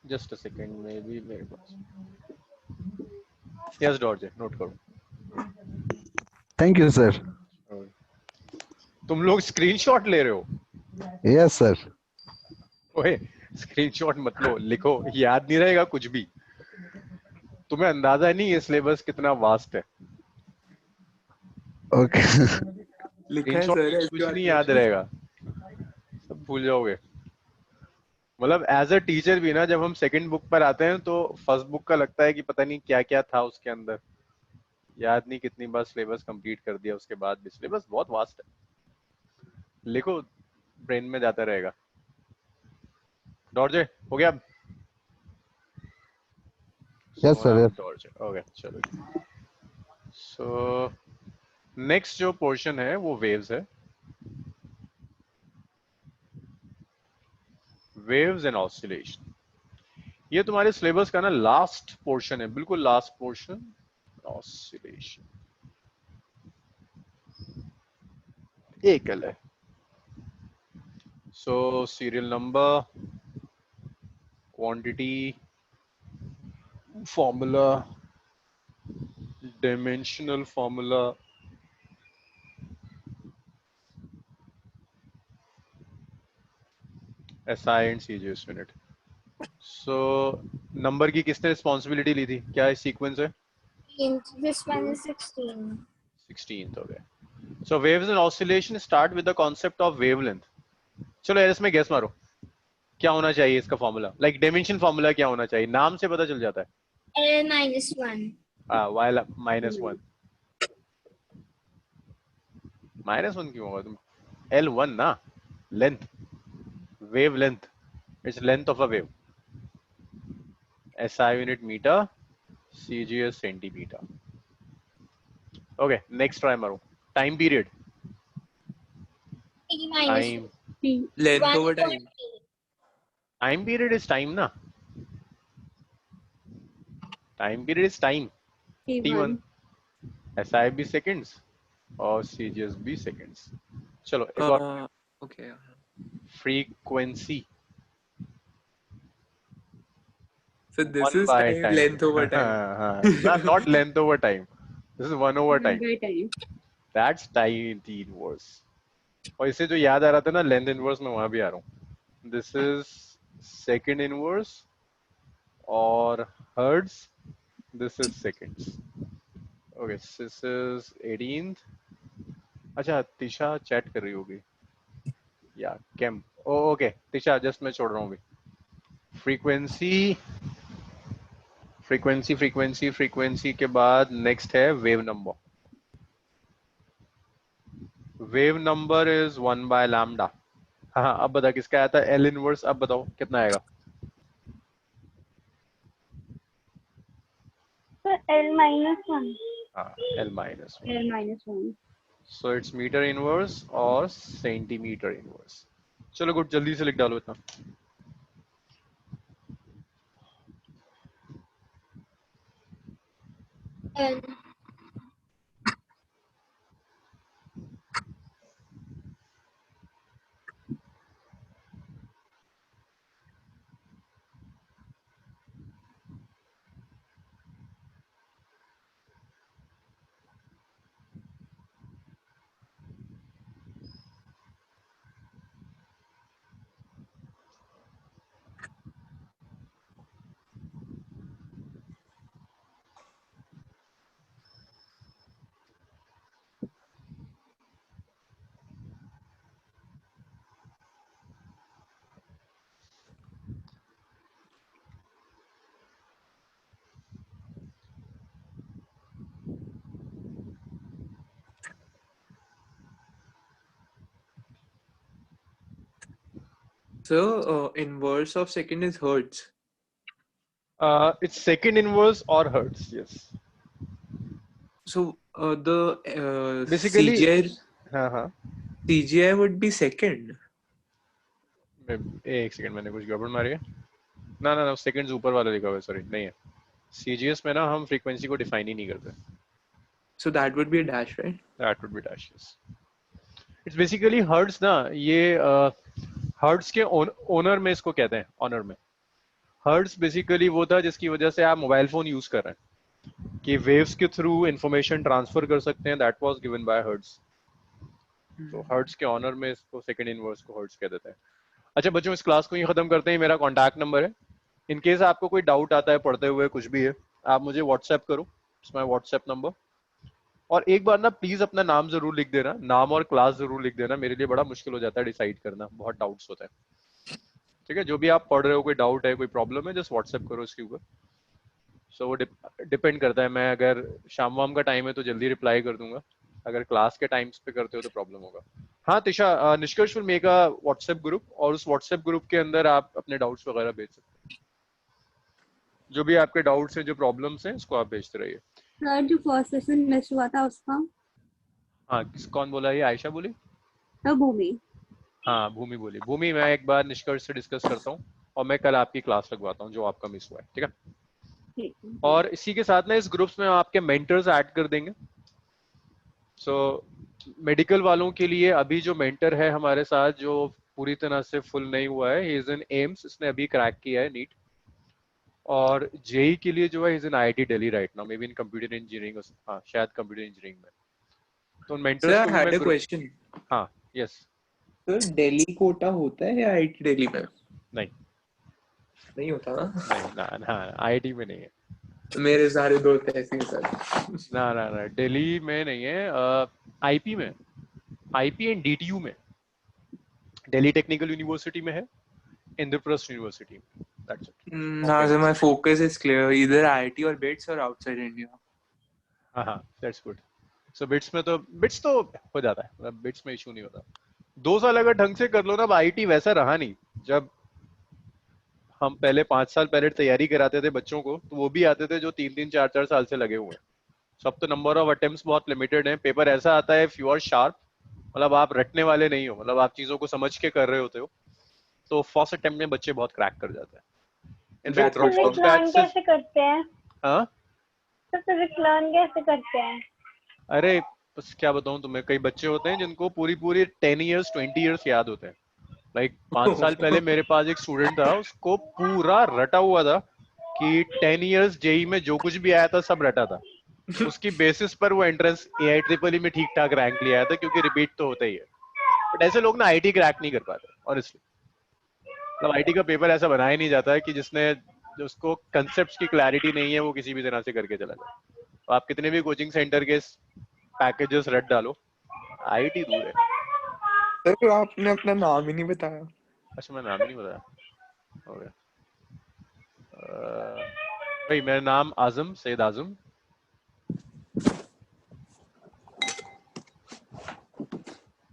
Speaker 1: Just a second, may be मेरे पास. यस डॉर्जे, नोट करो.
Speaker 4: Thank you sir.
Speaker 1: तुम लोग स्क्रीनशॉट ले रहे हो?
Speaker 4: Yes sir.
Speaker 1: ओए, स्क्रीनशॉट मत लो, लिखो. याद नहीं रहेगा कुछ भी. तुम्हें अंदाजा नहीं ये सिलेबस कितना वास्ट है.
Speaker 4: ओके.
Speaker 5: लिखा है
Speaker 1: स्क्रीनशॉट
Speaker 5: सर.
Speaker 1: कुछ नहीं याद रहेगा, सब भूल जाओगे. मतलब एज अ टीचर भी ना, जब हम सेकंड बुक पर आते हैं तो फर्स्ट बुक का लगता है कि पता नहीं क्या क्या था उसके अंदर. याद नहीं कितनी बार सिलेबस कंप्लीट कर दिया उसके बाद भी. सिलेबस बहुत वास्ट है, लिखो, ब्रेन में जाता रहेगा. डॉर्जे हो गया अब?
Speaker 4: Yes sir. यस.
Speaker 1: डॉर्जे ओके, चलो. सो नेक्स्ट जो पोर्शन है वो वेव्स है. Waves and oscillation. ये तुम्हारे सिलेबस का ना लास्ट पोर्शन है, बिल्कुल लास्ट पोर्शन. ऑसिलेशन एक है. So serial number, quantity, formula, dimensional formula, SI and CGS unit. So number की किसने रिस्पॉन्सिबिलिटी ली थी? क्या सीक्वेंस है?
Speaker 3: This one is 16.
Speaker 1: 16th. Okay. So waves in oscillation start with the concept of wavelength. चलो यार इसमें गैस मारो, क्या होना चाहिए इसका फॉर्मूला? लाइक डायमेंशन फॉर्मूला क्या होना चाहिए? नाम से पता चल जाता है.
Speaker 3: L minus 1.
Speaker 1: वाइल -1. -1 क्यों होगा? तुम L1 ना, length, wave length, it's length of a wave. SI unit metre, CGS centimetre. Okay, next try मारो. Time period.
Speaker 3: T minus
Speaker 1: time
Speaker 5: Length over
Speaker 3: 1
Speaker 5: time.
Speaker 1: Time period is time ना. Time period is time. T1. SI भी seconds और CGS भी seconds. चलो एक और.
Speaker 5: Okay.
Speaker 1: Frequency.
Speaker 5: So this
Speaker 1: 1
Speaker 5: is
Speaker 1: by
Speaker 5: time
Speaker 1: time.
Speaker 5: length over time.
Speaker 1: Not length over time. This is 1 over time. That's time inverse. और इससे जो याद आ रहा था ना लेंथ इनवर्स, में वहां भी आ रहा हूँ. दिस इज सेकंड इनवर्स और hertz. This is seconds. Okay, this is 18th. अच्छा, तिशा चैट कर रही होगी या केम. ओके तिशा, जस्ट मैं छोड़ रहा हूँ अभी. फ्रीक्वेंसी फ्रीक्वेंसी फ्रीक्वेंसी फ्रीक्वेंसी के बाद नेक्स्ट है wave number. Wave number is 1 by lambda. हाँ, अब बता किसका आया था L इनवर्स. अब बताओ कितना आएगा?
Speaker 2: तो L minus 1.
Speaker 1: हाँ, L-1. So it's metre inverse और सेंटीमीटर इनवर्स. चलो गुड, जल्दी से लिख डालो इतना.
Speaker 3: L.
Speaker 5: So inverse of second is hertz.
Speaker 1: It's second inverse or hertz. Yes.
Speaker 5: So the
Speaker 1: Basically,
Speaker 5: CGI
Speaker 1: हाँ हाँ.
Speaker 5: CGI would be second.
Speaker 1: एक सेकंड, मैंने कुछ गड़बड़ मारी है. ना ना ना, सेकंड्स ऊपर वाला लिखा हुआ है. सॉरी, नहीं है. CGS में ना हम फ्रीक्वेंसी को डिफाइन ही नहीं करते.
Speaker 5: So that would be a dash, right?
Speaker 1: That would be dash. Yes. It's basically hertz ना. ये hertz के ओनर में इसको कहते हैं, ऑनर में. हर्ट्ज बेसिकली वो था जिसकी वजह से आप मोबाइल फोन यूज कर रहे हैं, कि वेव्स के थ्रू इंफॉर्मेशन ट्रांसफर कर सकते हैं. That was given by hertz. तो हर्ट्ज के ऑनर में इसको सेकंड इनवर्स को हर्ट्ज कह देते हैं. अच्छा बच्चों, इस क्लास को ही खत्म करते हैं. मेरा कॉन्टैक्ट नंबर है. इन केस आपको कोई डाउट आता है पढ़ते हुए, कुछ भी है, आप मुझे व्हाट्सएप करो. It's my WhatsApp number. और एक बार ना प्लीज अपना नाम जरूर लिख देना, नाम और क्लास जरूर लिख देना. मेरे लिए बड़ा मुश्किल हो जाता है डिसाइड करना, बहुत डाउट्स होते हैं. ठीक है, जो भी आप पढ़ रहे हो, कोई डाउट है, कोई प्रॉब्लम है, जस्ट व्हाट्सएप करो इसके ऊपर. सो वो डिपेंड करता है. मैं अगर शाम वाम का टाइम है तो जल्दी रिप्लाई कर दूंगा. अगर क्लास के टाइम्स पे करते हो तो प्रॉब्लम होगा. हाँ तिशा, निष्कर्ष will make a WhatsApp group, और उस व्हाट्सएप ग्रुप के अंदर आप अपने डाउट्स वगैरह भेज सकते हैं. जो भी आपके डाउट्स हैं, जो प्रॉब्लम्स हैं, उसको आप भेजते रहिए.
Speaker 6: सर जो फर्स्ट सेशन मिस हुआ था उसका,
Speaker 1: हाँ, कौन बोला? ये आयशा बोली?
Speaker 6: सर भूमि.
Speaker 1: हाँ भूमि बोली. भूमि, मैं एक बार निष्कर्ष से डिस्कस करता हूँ और मैं कल आपकी क्लास लगवाता हूँ जो आपका मिस हुआ है. ठीक है.
Speaker 6: ठीक.
Speaker 1: और इसी के साथ ना इस ग्रुप्स में आपके मेंटर्स ऐड कर देंगे. सो मेडिकल वालों के लिए अभी जो मेंटर है हमारे साथ, जो पूरी तरह से फुल नहीं हुआ है, ही इज इन एम्स. इसने अभी क्रैक किया है नीट. और जेई के लिए जो है, is in IIT Delhi right now, may be in computer engineering. हाँ शायद कंप्यूटर इंजीनियरिंग में. तो
Speaker 5: Sir,
Speaker 1: मेंटर्स
Speaker 5: I
Speaker 1: को
Speaker 5: had
Speaker 1: मैं
Speaker 5: a question.
Speaker 1: हाँ यस.
Speaker 5: तो दिल्ली कोटा होता है या आईआईटी दिल्ली में?
Speaker 1: नहीं
Speaker 5: नहीं होता ना?
Speaker 1: नहीं ना ना आईआईटी में नहीं है।
Speaker 5: मेरे सारे दोस्त ऐसे ही सर।
Speaker 1: ना ना ना दिल्ली में नहीं है, आईपी में, आईपी एंड डीटीयू में, दिल्ली टेक्निकल यूनिवर्सिटी में है, इंद्रप्रस्थ यूनिवर्सिटी में, that's it.
Speaker 5: Now so my focus is clear, either IIT or BITS or outside India.
Speaker 1: हाँ हाँ दैट्स गुड। सो बिट्स तो हो जाता है, मतलब बिट्स में इशू नहीं होता। 2 साल अगर ढंग से कर लो ना, आईटी वैसा रहा नहीं। जब हम पहले 5 साल पहले तैयारी कराते थे बच्चों को, तो वो भी आते थे जो 3-3 4-4 साल से लगे हुए हैं। सब तो नंबर ऑफ अटेम्प्ट्स बहुत लिमिटेड है। पेपर ऐसा आता है इफ यू आर शार्प, मतलब आप रटने वाले नहीं हो, मतलब आप चीजों को समझ के कर रहे होते हो, तो फर्स्ट अटेम्प्ट में बच्चे बहुत क्रैक कर जाते हैं। In fact
Speaker 5: That's
Speaker 1: drop
Speaker 2: physics
Speaker 1: out
Speaker 2: learn
Speaker 1: batch से
Speaker 2: कैसे करते हैं?
Speaker 1: हाँ
Speaker 2: तो फिजिक्स लर्न कैसे करते हैं?
Speaker 1: अरे बस क्या बताऊं तुम्हें, कई बच्चे होते हैं जिनको पूरी पूरी 10 इयर्स 20 इयर्स याद होते हैं। लाइक 5 साल पहले मेरे पास एक स्टूडेंट था, उसको पूरा रटा हुआ था कि 10 इयर्स जेई में जो कुछ भी आया था सब रटा था। उसकी बेसिस पर वो एंट्रेंस एआईट्रिपल में ठीक ठाक रैंक ले आया था, क्योंकि रिपीट तो होता ही है। बट ऐसे लोग ना आईटी क्रैक नहीं कर पाते ऑनेस्टली। मतलब आईटी का पेपर ऐसा बनाया नहीं जाता है कि जो उसको कंसेप्ट की क्लैरिटी नहीं है वो किसी भी तरह से करके चला जाए। तो आप कितने भी कोचिंग सेंटर के पैकेजेस रट डालो, आईटी दूर है।
Speaker 5: सर आपने अपना नाम ही नहीं बताया।
Speaker 1: अच्छा मैं नाम ही नहीं बताया, हो गया। भाई मेरा नाम आजम, सैयद आजम।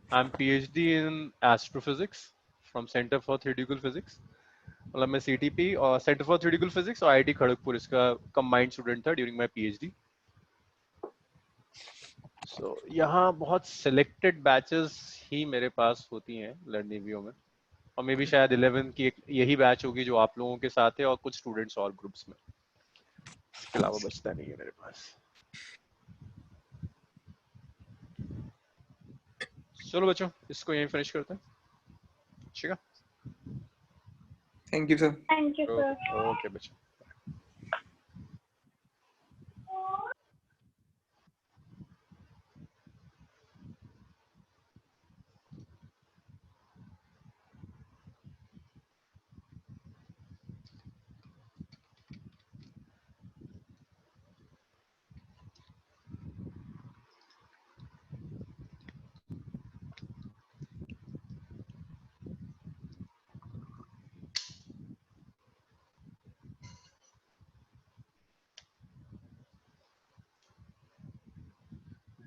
Speaker 1: I'm PhD in astrophysics from Center for Theoretical Physics। मतलब मैं CTP और Center for Theoretical Physics और IIT खड़गपुर इसका कंबाइंड स्टूडेंट था ड्यूरिंग माय PhD। सो यहाँ बहुत सिलेक्टेड बैचेस ही मेरे पास होती हैं लर्निवियो में, और मे भी शायद 11 की यही बैच होगी जो आप लोगों के साथ है, और कुछ स्टूडेंट्स और ग्रुप्स में। इसके अलावा बचता नहीं है मेरे पास। चलो बच्चों इसको यहीं फिनिश करते हैं, ठीक है?
Speaker 5: Thank you sir.
Speaker 2: Thank you sir.
Speaker 1: Okay बच्चों।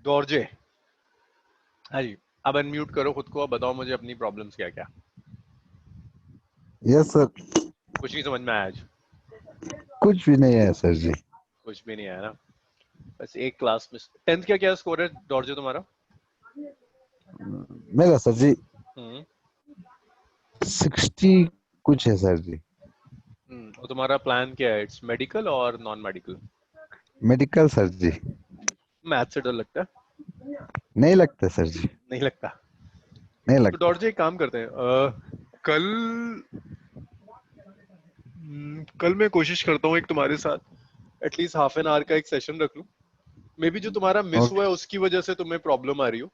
Speaker 1: डॉर्जे, हाँ जी, अब अनम्यूट करो खुद को, अब बताओ मुझे अपनी प्रॉब्लम्स क्या क्या।
Speaker 7: Yes sir.
Speaker 1: कुछ नहीं समझ में आया आज?
Speaker 7: कुछ भी नहीं है सर जी।
Speaker 1: कुछ भी नहीं आया ना? बस एक क्लास में 10th का क्या स्कोर है डॉर्जे तुम्हारा?
Speaker 7: मेरा सर जी 60 कुछ है सर जी।
Speaker 1: और तुम्हारा प्लान क्या है? इट्स मेडिकल और नॉन मेडिकल?
Speaker 7: मेडिकल सर जी।
Speaker 1: मैथ से डर लगता है?
Speaker 7: नहीं लगता सर जी।
Speaker 1: नहीं लगता?
Speaker 7: नहीं
Speaker 1: तो
Speaker 7: लगता।
Speaker 1: डॉर्जे एक काम करते हैं, कल मैं कोशिश करता हूँ एक तुम्हारे साथ एटलीस्ट हाफ एन आवर का एक सेशन रख लूं। मे बी जो तुम्हारा मिस हुआ है उसकी वजह से तुम्हें प्रॉब्लम आ रही हो।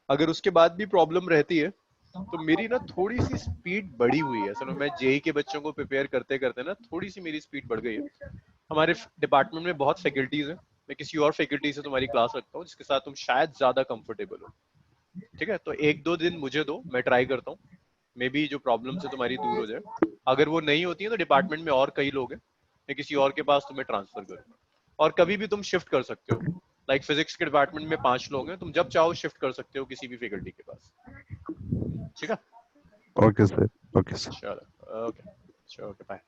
Speaker 1: अगर उसके बाद भी प्रॉब्लम रहती है तो मेरी ना थोड़ी सी स्पीड बढ़ी हुई है असल में। मैं जेई के बच्चों को प्रिपेयर करते करते ना थोड़ी सी मेरी स्पीड बढ़ गई है। हमारे डिपार्टमेंट में बहुत फैकल्टीज हैं, मैं किसी और फैकल्टी से तुम्हारी क्लास रखता हूँ जिसके साथ तुम शायद ज्यादा कंफर्टेबल हो, ठीक है? तो 1-2 दिन मुझे दो, मैं ट्राई करता हूँ, मे बी जो प्रॉब्लम है तुम्हारी दूर हो जाए। अगर वो नहीं होती है तो डिपार्टमेंट में और कई लोग हैं, मैं किसी और के पास तुम्हें ट्रांसफर करूंगा। और कभी भी तुम शिफ्ट कर सकते हो, लाइक फिजिक्स के डिपार्टमेंट में 5 लोग हैं, तुम जब चाहो शिफ्ट कर सकते हो किसी भी फैकल्टी के पास, ठीक है?
Speaker 7: Okay sir. Okay sir.
Speaker 1: चलो ओके, बाय।